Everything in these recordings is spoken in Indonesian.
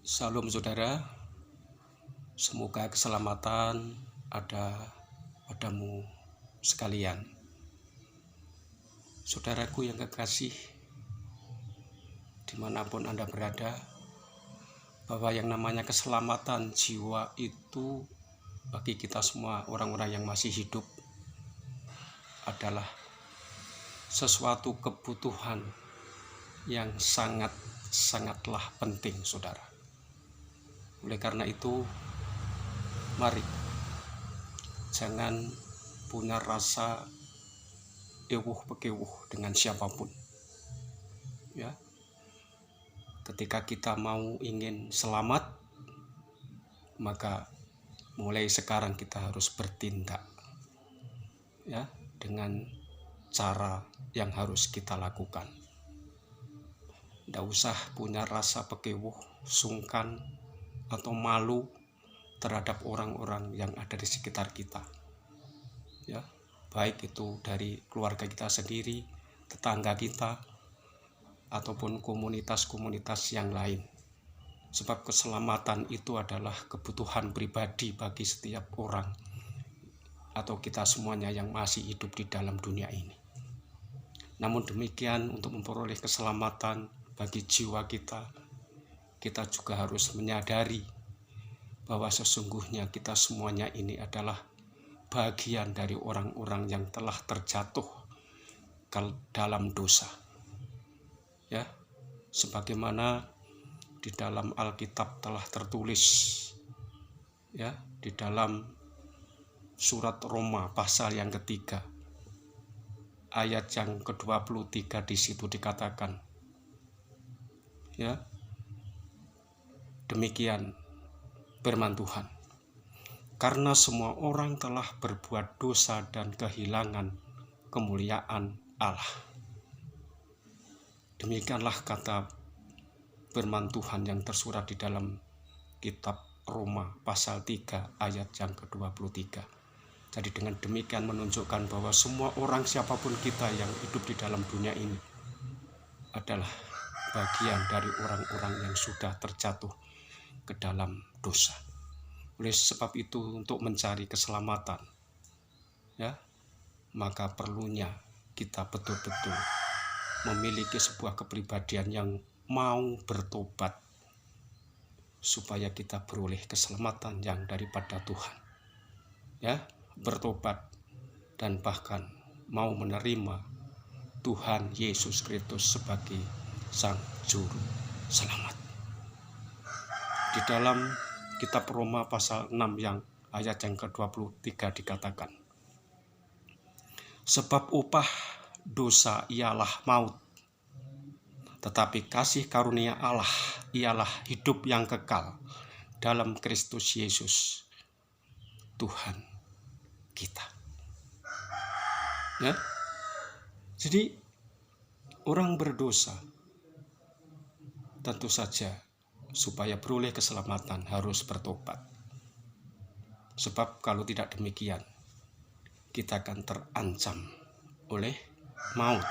Salam saudara, semoga keselamatan ada padamu sekalian. Saudaraku yang kekasih, dimanapun Anda berada, bahwa yang namanya keselamatan jiwa itu bagi kita semua orang-orang yang masih hidup adalah sesuatu kebutuhan yang sangatlah penting, saudara. Oleh karena itu, mari jangan punya rasa ewuh-bekewuh dengan siapapun. Ya, ketika kita ingin selamat, maka mulai sekarang kita harus bertindak, ya, dengan cara yang harus kita lakukan. Tidak usah punya rasa bekewuh, sungkan, atau malu terhadap orang-orang yang ada di sekitar kita, ya, baik itu dari keluarga kita sendiri, tetangga kita, ataupun komunitas-komunitas yang lain. Sebab keselamatan itu adalah kebutuhan pribadi bagi setiap orang atau kita semuanya yang masih hidup di dalam dunia ini. Namun demikian, untuk memperoleh keselamatan bagi jiwa kita juga harus menyadari bahwa sesungguhnya kita semuanya ini adalah bagian dari orang-orang yang telah terjatuh ke dalam dosa. Ya, sebagaimana di dalam Alkitab telah tertulis, ya, di dalam surat Roma pasal yang ketiga, ayat yang ke-23 di situ dikatakan, ya, demikian firman Tuhan. Karena semua orang telah berbuat dosa dan kehilangan kemuliaan Allah. Demikianlah kata firman Tuhan yang tersurat di dalam kitab Roma pasal 3 ayat yang ke-23. Jadi dengan demikian menunjukkan bahwa semua orang, siapapun kita yang hidup di dalam dunia ini, adalah bagian dari orang-orang yang sudah terjatuh ke dalam dosa. Oleh sebab itu, untuk mencari keselamatan, ya, maka perlunya kita betul-betul memiliki sebuah kepribadian yang mau bertobat, supaya kita beroleh keselamatan yang daripada Tuhan, ya, bertobat dan bahkan mau menerima Tuhan Yesus Kristus sebagai Sang Juru Selamat. Di dalam kitab Roma pasal 6 yang ayat yang ke-23 dikatakan, sebab upah dosa ialah maut, tetapi kasih karunia Allah ialah hidup yang kekal dalam Kristus Yesus Tuhan kita. Ya, jadi orang berdosa tentu saja supaya beroleh keselamatan harus bertobat. Sebab kalau tidak demikian, kita akan terancam oleh maut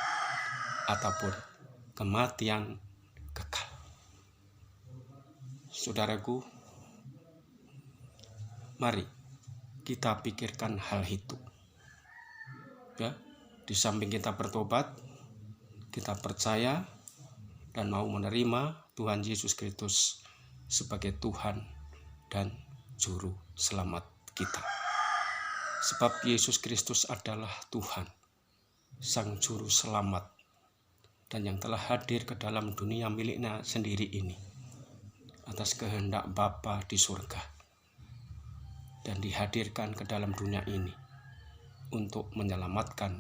ataupun kematian kekal. Saudaraku, mari kita pikirkan hal itu. Ya, di samping kita bertobat, kita percaya dan mau menerima Tuhan Yesus Kristus sebagai Tuhan dan Juru Selamat kita. Sebab Yesus Kristus adalah Tuhan, Sang Juru Selamat, dan yang telah hadir ke dalam dunia miliknya sendiri ini atas kehendak Bapa di surga, dan dihadirkan ke dalam dunia ini untuk menyelamatkan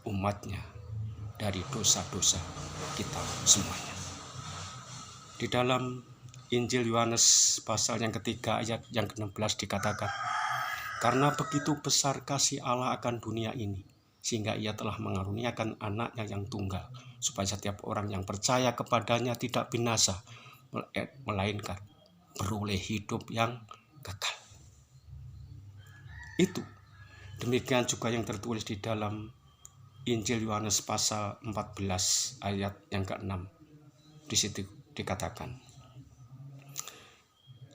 umatnya dari dosa-dosa kita semuanya. Di dalam Injil Yohanes pasal yang ketiga ayat yang ke-16 dikatakan, karena begitu besar kasih Allah akan dunia ini, sehingga ia telah mengaruniakan anaknya yang tunggal, supaya setiap orang yang percaya kepadanya tidak binasa, melainkan beroleh hidup yang kekal. Itu demikian juga yang tertulis di dalam Injil Yohanes pasal 14 ayat yang ke-6. Di situ dikatakan,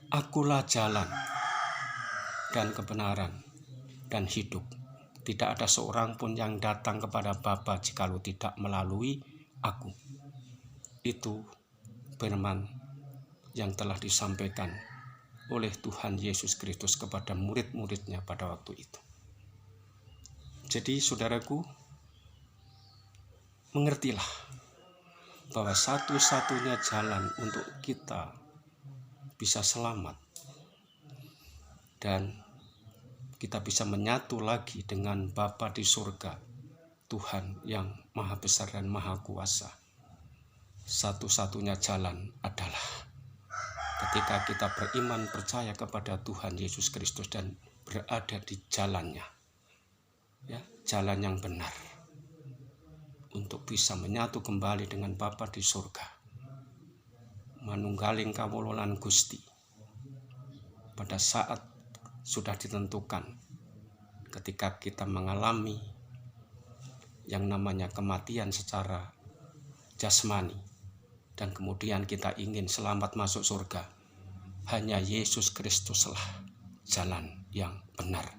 Akulah jalan dan kebenaran dan hidup. Tidak ada seorang pun yang datang kepada Bapa jikalau tidak melalui aku. Itu firman yang telah disampaikan oleh Tuhan Yesus Kristus kepada murid-muridnya pada waktu itu. Jadi saudaraku, mengertilah bahwa satu-satunya jalan untuk kita bisa selamat dan kita bisa menyatu lagi dengan Bapa di surga, Tuhan yang Maha Besar dan Maha Kuasa. Satu-satunya jalan adalah ketika kita beriman percaya kepada Tuhan Yesus Kristus dan berada di jalannya, ya, jalan yang benar untuk bisa menyatu kembali dengan Bapa di surga. Manunggaling kawulolan Gusti pada saat sudah ditentukan ketika kita mengalami yang namanya kematian secara jasmani dan kemudian kita ingin selamat masuk surga. Hanya Yesus Kristuslah jalan yang benar.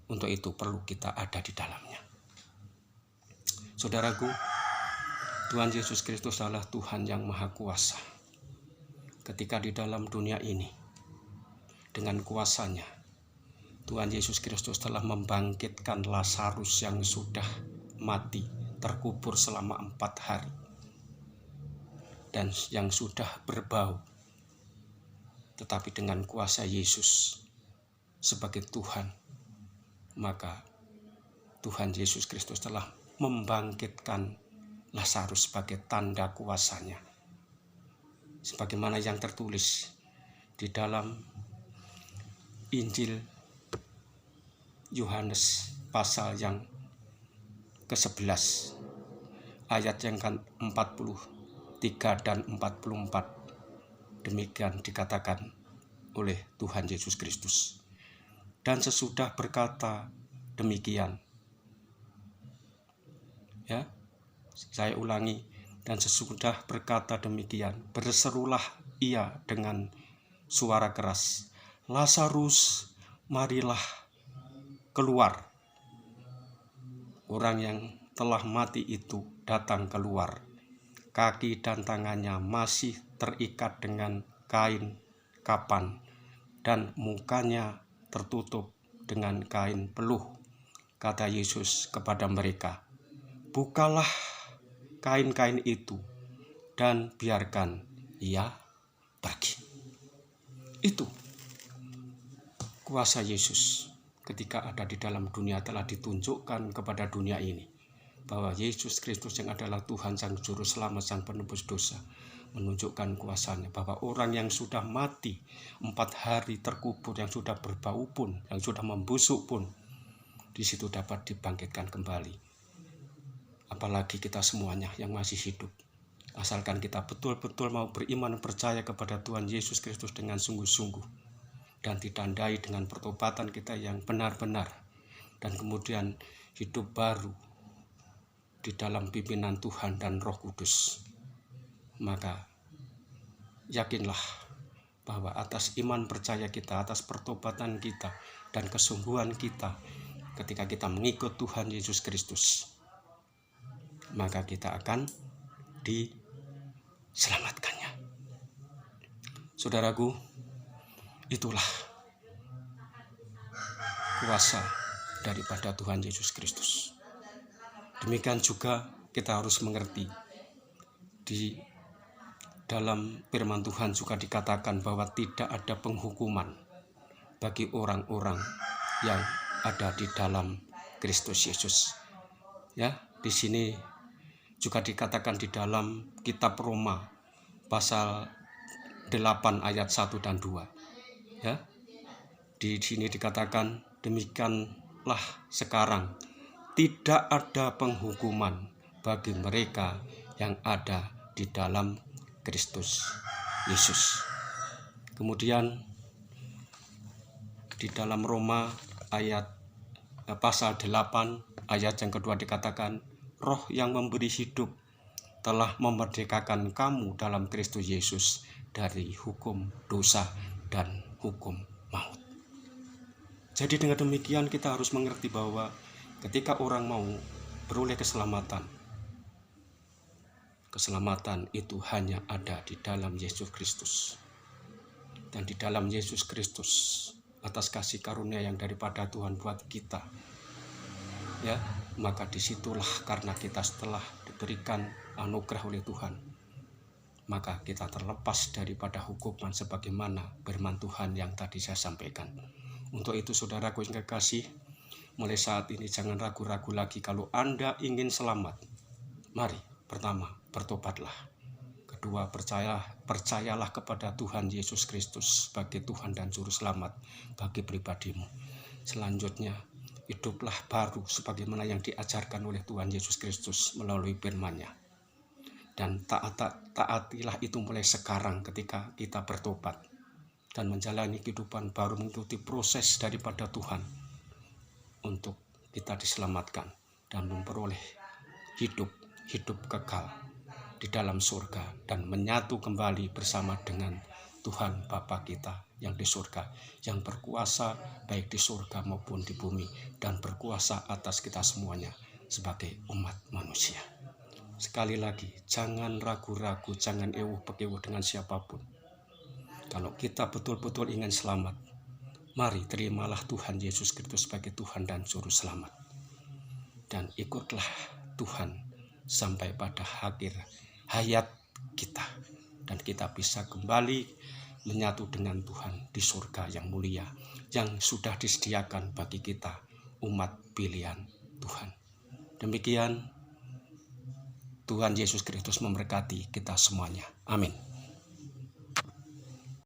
Untuk itu perlu kita ada di dalamnya. Saudaraku, Tuhan Yesus Kristus adalah Tuhan yang Maha Kuasa. Ketika di dalam dunia ini dengan kuasanya, Tuhan Yesus Kristus telah membangkitkan Lazarus yang sudah mati, terkubur selama 4 hari, dan yang sudah berbau. Tetapi dengan kuasa Yesus sebagai Tuhan, maka Tuhan Yesus Kristus telah membangkitkan Lazarus sebagai tanda kuasanya. Sebagaimana yang tertulis di dalam Injil Yohanes pasal yang ke-11 ayat yang ke-43 dan 44. Demikian dikatakan oleh Tuhan Yesus Kristus. Dan sesudah berkata demikian, ya, saya ulangi, dan sesudah berkata demikian, berserulah ia dengan suara keras, Lazarus, marilah keluar. Orang yang telah mati itu datang keluar. Kaki dan tangannya masih terikat dengan kain kapan dan mukanya tertutup dengan kain peluh. Kata Yesus kepada mereka, bukalah kain-kain itu dan biarkan ia pergi. Itu kuasa Yesus ketika ada di dalam dunia telah ditunjukkan kepada dunia ini, bahwa Yesus Kristus yang adalah Tuhan Sang Juru Selamat, Sang Penebus dosa, menunjukkan kuasanya, bahwa orang yang sudah mati 4 hari terkubur, yang sudah berbau pun, yang sudah membusuk pun, di situ dapat dibangkitkan kembali. Apalagi kita semuanya yang masih hidup, asalkan kita betul-betul mau beriman percaya kepada Tuhan Yesus Kristus dengan sungguh-sungguh, dan ditandai dengan pertobatan kita yang benar-benar, dan kemudian hidup baru di dalam pimpinan Tuhan dan Roh Kudus. Maka yakinlah bahwa atas iman percaya kita, atas pertobatan kita dan kesungguhan kita ketika kita mengikut Tuhan Yesus Kristus, maka kita akan diselamatkannya. Saudaraku, itulah kuasa daripada Tuhan Yesus Kristus. Demikian juga kita harus mengerti, di dalam firman Tuhan juga dikatakan bahwa tidak ada penghukuman bagi orang-orang yang ada di dalam Kristus Yesus. Ya, di sini juga dikatakan di dalam kitab Roma pasal 8 ayat 1 dan 2. Ya, di sini dikatakan demikianlah sekarang tidak ada penghukuman bagi mereka yang ada di dalam Kristus Yesus. Kemudian di dalam Roma pasal 8 ayat yang kedua dikatakan, Roh yang memberi hidup telah memerdekakan kamu dalam Kristus Yesus dari hukum dosa dan hukum maut. Jadi dengan demikian kita harus mengerti bahwa ketika orang mau beroleh keselamatan itu hanya ada di dalam Yesus Kristus. Dan di dalam Yesus Kristus, atas kasih karunia yang daripada Tuhan buat kita, ya, maka disitulah karena kita setelah diberikan anugerah oleh Tuhan, maka kita terlepas daripada hukuman sebagaimana firman Tuhan yang tadi saya sampaikan. Untuk itu saudaraku yang kekasih, mulai saat ini jangan ragu-ragu lagi kalau Anda ingin selamat. Mari, pertama, bertobatlah. Kedua, percayalah kepada Tuhan Yesus Kristus sebagai Tuhan dan Juru Selamat bagi pribadimu. Selanjutnya, hiduplah baru sebagaimana yang diajarkan oleh Tuhan Yesus Kristus melalui firman-Nya. Dan taatilah itu mulai sekarang ketika kita bertobat dan menjalani kehidupan baru, mengikuti proses daripada Tuhan untuk kita diselamatkan dan memperoleh hidup kekal di dalam surga dan menyatu kembali bersama dengan Tuhan Bapa kita yang di surga, yang berkuasa baik di surga maupun di bumi dan berkuasa atas kita semuanya sebagai umat manusia. Sekali lagi, jangan ragu-ragu, jangan ewuh-pekewuh dengan siapapun. Kalau kita betul-betul ingin selamat, mari terimalah Tuhan Yesus Kristus sebagai Tuhan dan Juru Selamat. Dan ikutlah Tuhan sampai pada akhir hayat kita. Dan kita bisa kembali menyatu dengan Tuhan di surga yang mulia, yang sudah disediakan bagi kita, umat pilihan Tuhan. Demikian, Tuhan Yesus Kristus memberkati kita semuanya. Amin.